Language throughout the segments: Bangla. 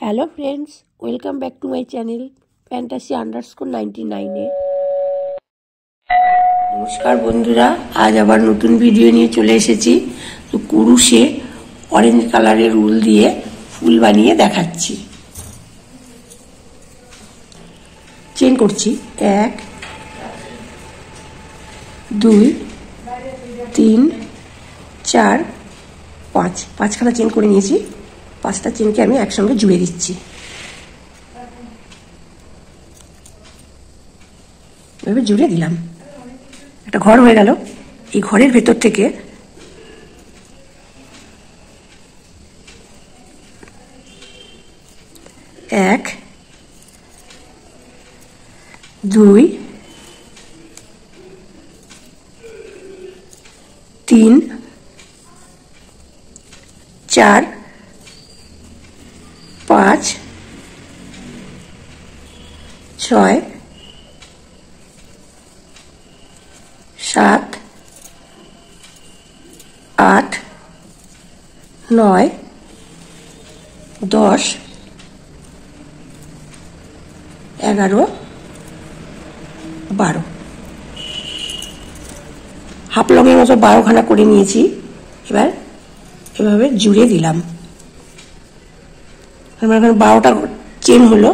Hello friends, welcome back to my channel fantasy_99 এ। নমস্কার বন্ধুরা, আজ আবার নতুন ভিডিও নিয়ে চলে এসেছি। তো কুরুশে অরেঞ্জ কালারের উল দিয়ে ফুল বানিয়ে দেখাচ্ছি। চেন করছি 1 2 3 4 5 পাঁচখানা চেন করে নিয়েছি। পাঁচটা চেনকে আমি একসঙ্গে জুড়ে দিচ্ছি। এভাবে জুড়ে দিলাম, একটা ঘর হয়ে গেল। এই ঘরের ভেতর থেকে এক দুই তিন চার পাঁচ ছয় সাত আট নয় 10 11 12 হাফ লংয়ের মতো 12খানা করে নিয়েছি। এবার এভাবে জুড়ে দিলাম। আমার এখানে 12টা চেন হলো।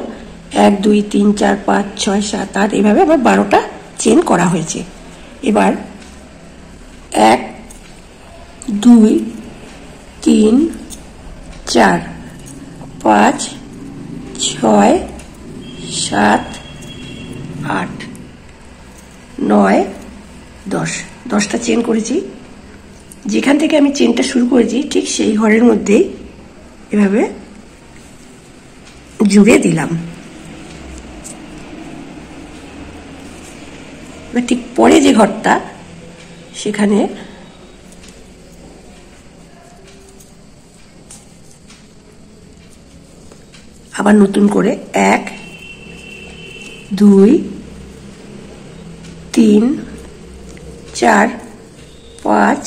1 2 3 4 5 6 7 8 এভাবে আমার 12টা চেন করা হয়েছে। এবার 1 2 3 4 5 6 7 8 9 10 10টা চেন করেছি। যেখান থেকে আমি চেনটা শুরু করেছি ঠিক সেই ঘরের মধ্যেই এভাবে জুড়ে দিলাম। এবার ঠিক পরে যে ঘরটা, সেখানে আবার নতুন করে 1 2 3 4 5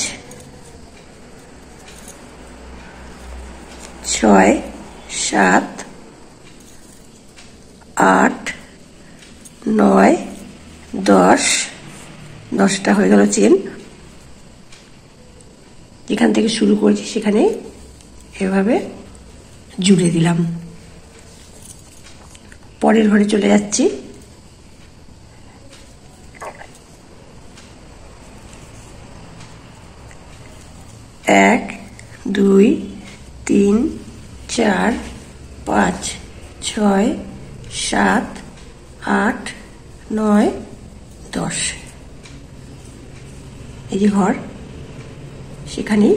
6 7 8 9 10 10টা হয়ে গেল চেন। যেখান থেকে শুরু করেছি সেখানে এভাবে জুড়ে দিলাম। পরের ঘরে চলে যাচ্ছি। 1 2 3 4 5 6 7 8 9 10 এই যে ঘর, সেখানেই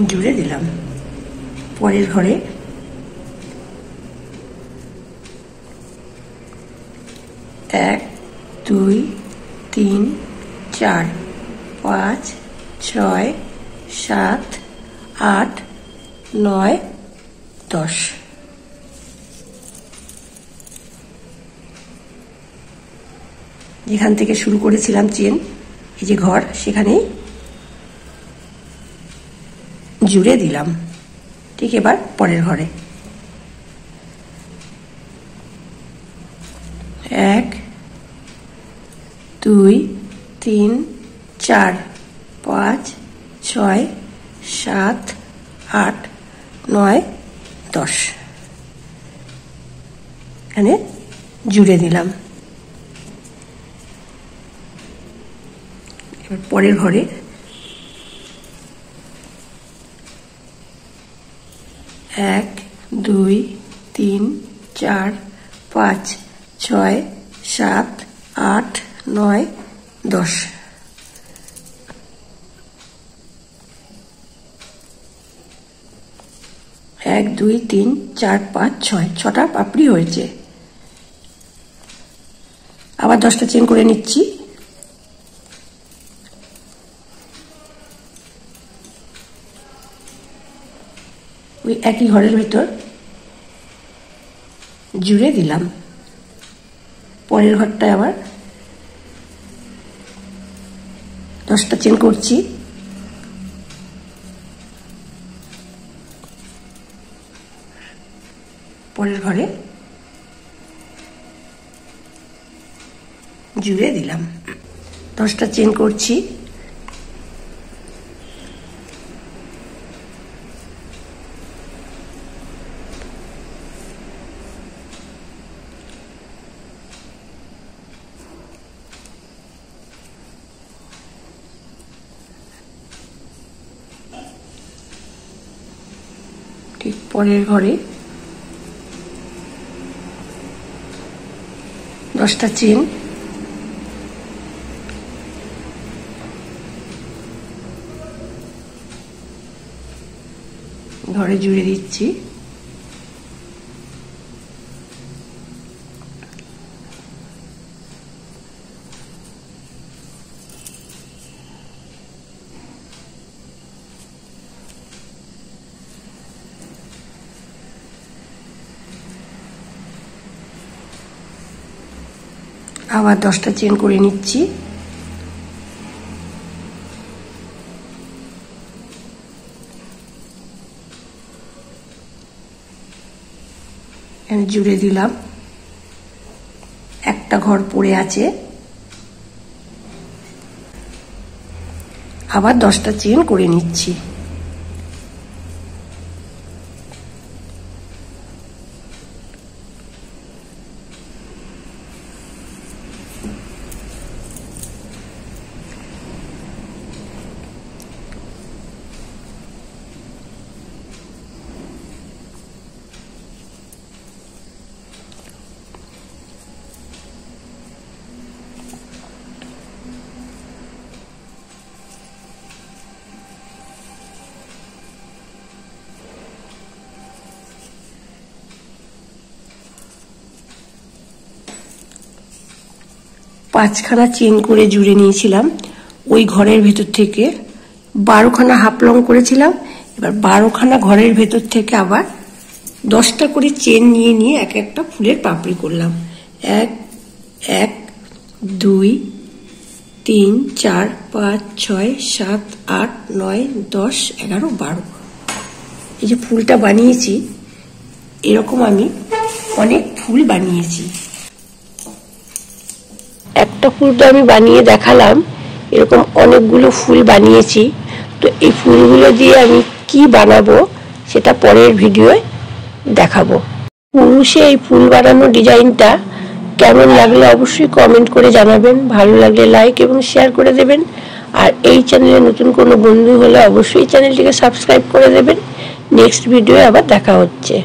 জুড়ে দিলাম। পরের ঘরে 1 2 3 4 5 6 7 8 9 10 যেখান থেকে শুরু করেছিলাম চেন, এই যে ঘর, সেখানেই জুড়ে দিলাম। ঠিক এবার পরের ঘরে 1 2 3 4 5 6 7 8 9 10 এখানে জুড়ে দিলাম। এবার পরের ঘরে 1 2 3 4 5 6 7 8 9 10 1 2 3 4 5 6 6টা পাপড়ি হয়েছে। আবার 10টা চেন করে নিচ্ছি। ওই একই ঘরের ভেতর জুড়ে দিলাম। পরের ঘরটায় আবার 10টা চেন করছি। পরের ঘরে জুড়ে দিলাম। 10টা চেন করছি। ঠিক পরের ঘরে 10টা চেন, ঘরে জুড়ে দিচ্ছি। আবার 10টা চেন করে নিচ্ছি। জুড়ে দিলাম। একটা ঘর পড়ে আছে, আবার 10টা চেন করে নিচ্ছি। পাঁচখানা চেন করে জুড়ে নিয়েছিলাম। ওই ঘরের ভেতর থেকে 12খানা হাফ লং করেছিলাম। এবার 12খানা ঘরের ভেতর থেকে আবার 10টা করে চেন নিয়ে নিয়ে এক একটা ফুলের পাপড়ি করলাম। 1 1 2 3 4 5 6 7 8 9 10 11 12। এই যে ফুলটা বানিয়েছি, এরকম আমি অনেক ফুল বানিয়েছি। একটা ফুল তো আমি বানিয়ে দেখালাম, এরকম অনেকগুলো ফুল বানিয়েছি। তো এই ফুলগুলো দিয়ে আমি কি বানাবো সেটা পরের ভিডিওয় দেখাবো। পুরুষে এই ফুল বানানো ডিজাইনটা কেমন লাগলে অবশ্যই কমেন্ট করে জানাবেন। ভালো লাগলে লাইক এবং শেয়ার করে দেবেন। আর এই চ্যানেলে নতুন কোনো বন্ধু হলে অবশ্যই চ্যানেলটিকে সাবস্ক্রাইব করে দেবেন। নেক্সট ভিডিওয়ে আবার দেখা হচ্ছে।